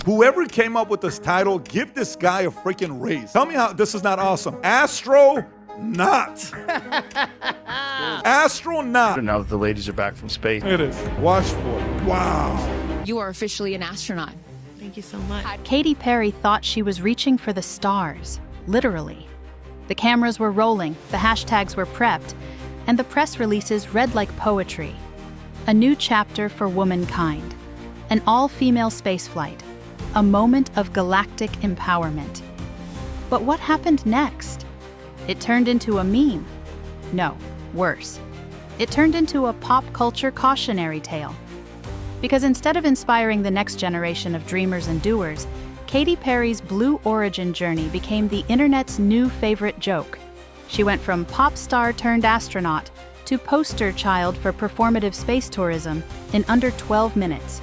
Whoever came up with this title, give this guy a freaking raise. Tell me how this is not awesome. Astronaut. Astronaut. Now that the ladies are back from space. It is. Watch for it. Wow. You are officially an astronaut. Thank you so much. Katy Perry thought she was reaching for the stars, literally. The cameras were rolling, the hashtags were prepped, and the press releases read like poetry. A new chapter for womankind. An all-female spaceflight. A moment of galactic empowerment. But what happened next? It turned into a meme. No, worse. It turned into a pop culture cautionary tale. Because instead of inspiring the next generation of dreamers and doers, Katy Perry's Blue Origin journey became the internet's new favorite joke. She went from pop star turned astronaut to poster child for performative space tourism in under 12 minutes.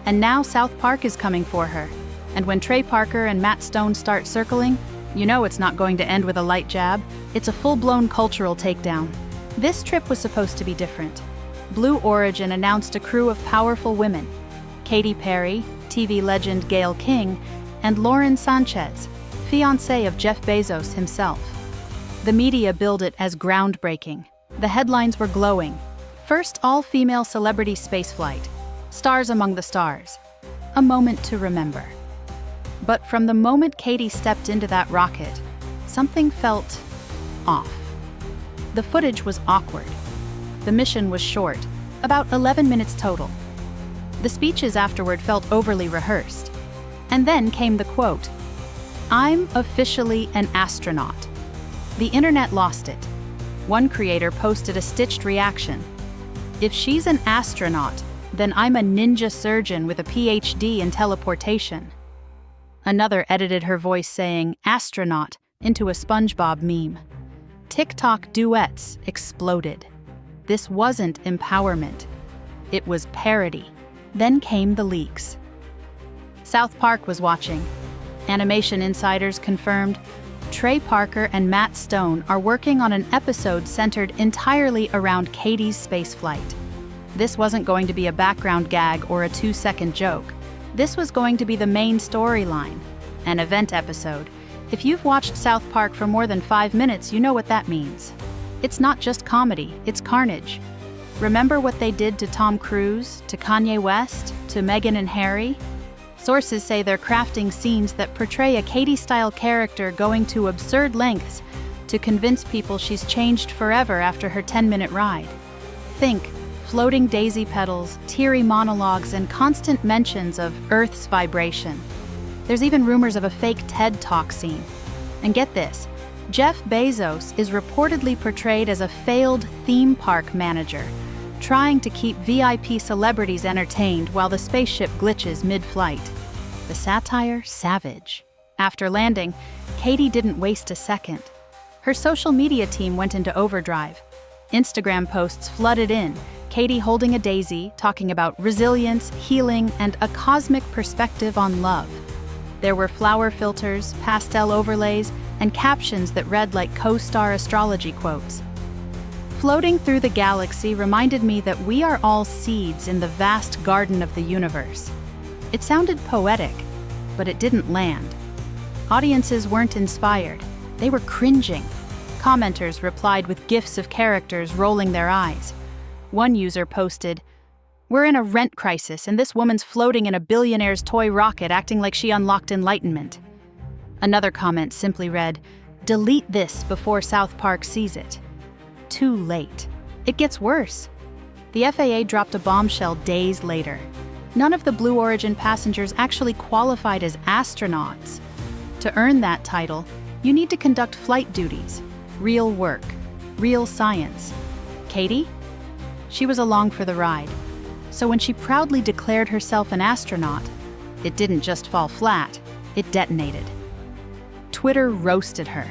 And now South Park is coming for her. And when Trey Parker and Matt Stone start circling, you know it's not going to end with a light jab. It's a full-blown cultural takedown. This trip was supposed to be different. Blue Origin announced a crew of powerful women. Katy Perry, TV legend Gayle King, and Lauren Sanchez, fiancée of Jeff Bezos himself. The media billed it as groundbreaking. The headlines were glowing. First all-female celebrity spaceflight. Stars among the stars. A moment to remember. But from the moment Katy stepped into that rocket, something felt off. The footage was awkward. The mission was short, about 11 minutes total. The speeches afterward felt overly rehearsed. And then came the quote, "I'm officially an astronaut." The internet lost it. One creator posted a stitched reaction. "If she's an astronaut, then I'm a ninja surgeon with a PhD in teleportation." Another edited her voice saying "astronaut" into a SpongeBob meme. TikTok duets exploded. This wasn't empowerment. It was parody. Then came the leaks. South Park was watching. Animation insiders confirmed Trey Parker and Matt Stone are working on an episode centered entirely around Katy's spaceflight. This wasn't going to be a background gag or a 2-second joke. This was going to be the main storyline, an event episode. If you've watched South Park for more than 5 minutes, you know what that means. It's not just comedy, it's carnage. Remember what they did to Tom Cruise, to Kanye West, to Meghan and Harry? Sources say they're crafting scenes that portray a Katy-style character going to absurd lengths to convince people she's changed forever after her 10-minute ride. Think floating daisy petals, teary monologues, and constant mentions of Earth's vibration. There's even rumors of a fake TED Talk scene. And get this, Jeff Bezos is reportedly portrayed as a failed theme park manager, trying to keep VIP celebrities entertained while the spaceship glitches mid-flight. The satire, savage. After landing, Katy didn't waste a second. Her social media team went into overdrive. Instagram posts flooded in, Katy holding a daisy, talking about resilience, healing, and a cosmic perspective on love. There were flower filters, pastel overlays, and captions that read like co-star astrology quotes. Floating through the galaxy reminded me that we are all seeds in the vast garden of the universe. It sounded poetic, but it didn't land. Audiences weren't inspired. They were cringing. Commenters replied with gifs of characters rolling their eyes. One user posted, "We're in a rent crisis and this woman's floating in a billionaire's toy rocket acting like she unlocked enlightenment." Another comment simply read, "Delete this before South Park sees it." Too late. It gets worse. The FAA dropped a bombshell days later. None of the Blue Origin passengers actually qualified as astronauts. To earn that title, you need to conduct flight duties, real work, real science. Katy? She was along for the ride. So when she proudly declared herself an astronaut, it didn't just fall flat, it detonated. Twitter roasted her.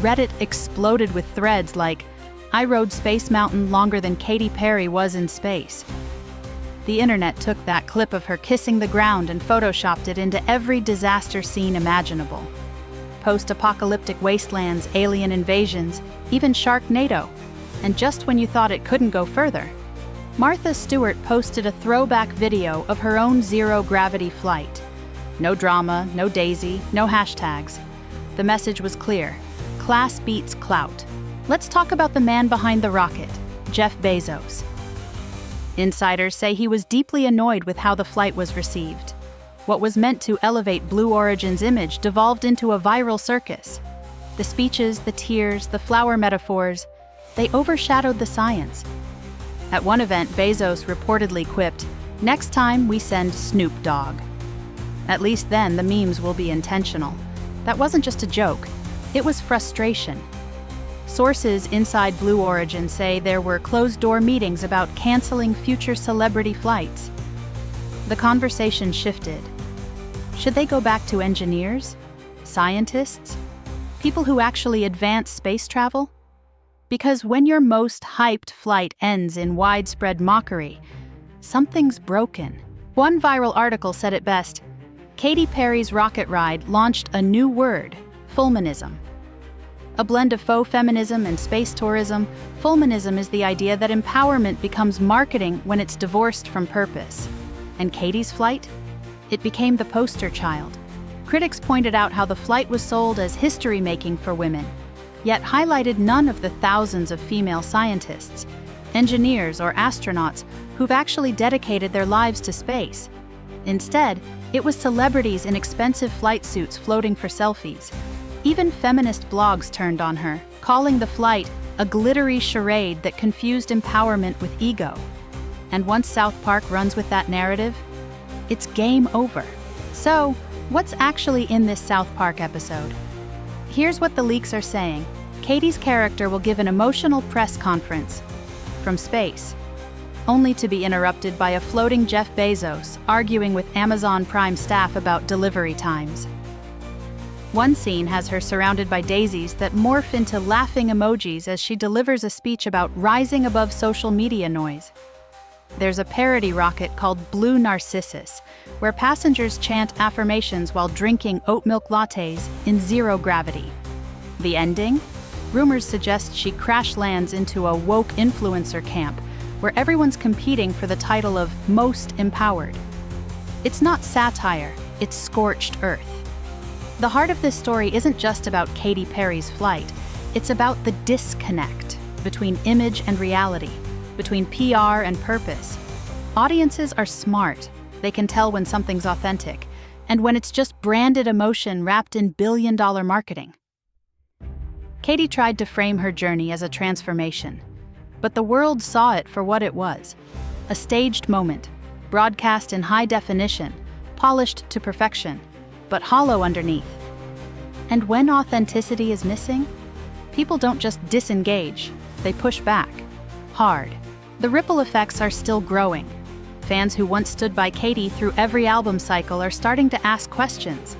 Reddit exploded with threads like, "I rode Space Mountain longer than Katy Perry was in space." The internet took that clip of her kissing the ground and photoshopped it into every disaster scene imaginable. Post-apocalyptic wastelands, alien invasions, even Sharknado. And just when you thought it couldn't go further, Martha Stewart posted a throwback video of her own zero-gravity flight. No drama, no Daisy, no hashtags. The message was clear. Class beats clout. Let's talk about the man behind the rocket, Jeff Bezos. Insiders say he was deeply annoyed with how the flight was received. What was meant to elevate Blue Origin's image devolved into a viral circus. The speeches, the tears, the flower metaphors, they overshadowed the science. At one event, Bezos reportedly quipped, "Next time we send Snoop Dogg." At least then the memes will be intentional. That wasn't just a joke, it was frustration. Sources inside Blue Origin say there were closed-door meetings about canceling future celebrity flights. The conversation shifted. Should they go back to engineers? Scientists? People who actually advance space travel? Because when your most hyped flight ends in widespread mockery, something's broken. One viral article said it best: Katy Perry's rocket ride launched a new word, fulmanism. A blend of faux feminism and space tourism, fulmanism is the idea that empowerment becomes marketing when it's divorced from purpose. And Katy's flight? It became the poster child. Critics pointed out how the flight was sold as history-making for women, yet highlighted none of the thousands of female scientists, engineers, or astronauts who've actually dedicated their lives to space. Instead, it was celebrities in expensive flight suits floating for selfies. Even feminist blogs turned on her, calling the flight a glittery charade that confused empowerment with ego. And once South Park runs with that narrative, it's game over. So, what's actually in this South Park episode? Here's what the leaks are saying. Katy's character will give an emotional press conference from space, only to be interrupted by a floating Jeff Bezos arguing with Amazon Prime staff about delivery times. One scene has her surrounded by daisies that morph into laughing emojis as she delivers a speech about rising above social media noise. There's a parody rocket called Blue Narcissus, where passengers chant affirmations while drinking oat milk lattes in zero gravity. The ending? Rumors suggest she crash lands into a woke influencer camp, where everyone's competing for the title of most empowered. It's not satire, it's scorched earth. The heart of this story isn't just about Katy Perry's flight, it's about the disconnect between image and reality, between PR and purpose. Audiences are smart. They can tell when something's authentic, and when it's just branded emotion wrapped in billion-dollar marketing. Katy tried to frame her journey as a transformation, but the world saw it for what it was: a staged moment, broadcast in high definition, polished to perfection, but hollow underneath. And when authenticity is missing, people don't just disengage, they push back, hard. The ripple effects are still growing. Fans who once stood by Katy through every album cycle are starting to ask questions.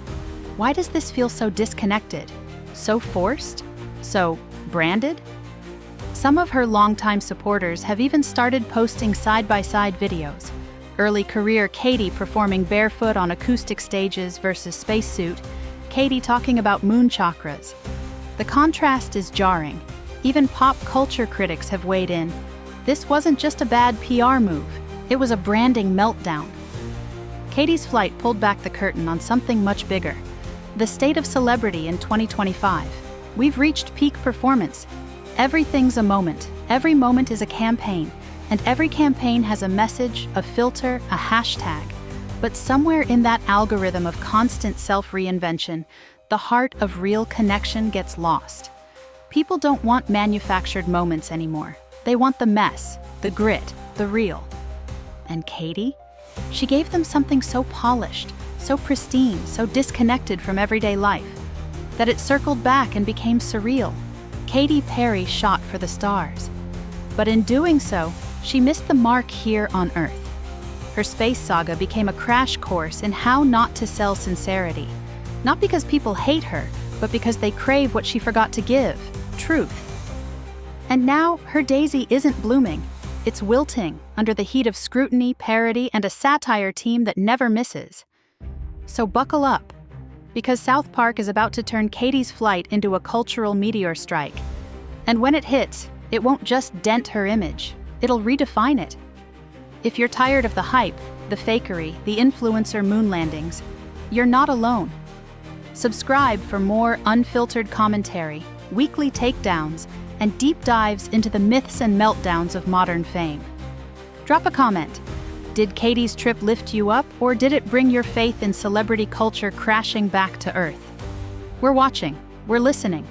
Why does this feel so disconnected? So forced? So branded? Some of her longtime supporters have even started posting side-by-side videos. Early career Katy performing barefoot on acoustic stages versus spacesuit, Katy talking about moon chakras. The contrast is jarring. Even pop culture critics have weighed in. This wasn't just a bad PR move, it was a branding meltdown. Katy's flight pulled back the curtain on something much bigger: the state of celebrity in 2025. We've reached peak performance. Everything's a moment, every moment is a campaign, and every campaign has a message, a filter, a hashtag. But somewhere in that algorithm of constant self-reinvention, the heart of real connection gets lost. People don't want manufactured moments anymore. They want the mess, the grit, the real. And Katy? She gave them something so polished, so pristine, so disconnected from everyday life, that it circled back and became surreal. Katy Perry shot for the stars. But in doing so, she missed the mark here on Earth. Her space saga became a crash course in how not to sell sincerity. Not because people hate her, but because they crave what she forgot to give: truth. And now, her daisy isn't blooming. It's wilting under the heat of scrutiny, parody, and a satire team that never misses. So buckle up, because South Park is about to turn Katy's flight into a cultural meteor strike. And when it hits, it won't just dent her image, it'll redefine it. If you're tired of the hype, the fakery, the influencer moon landings, you're not alone. Subscribe for more unfiltered commentary, weekly takedowns, and deep dives into the myths and meltdowns of modern fame. Drop a comment. Did Katy's trip lift you up, or did it bring your faith in celebrity culture crashing back to Earth? We're watching, we're listening,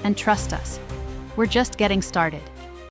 and trust us, we're just getting started.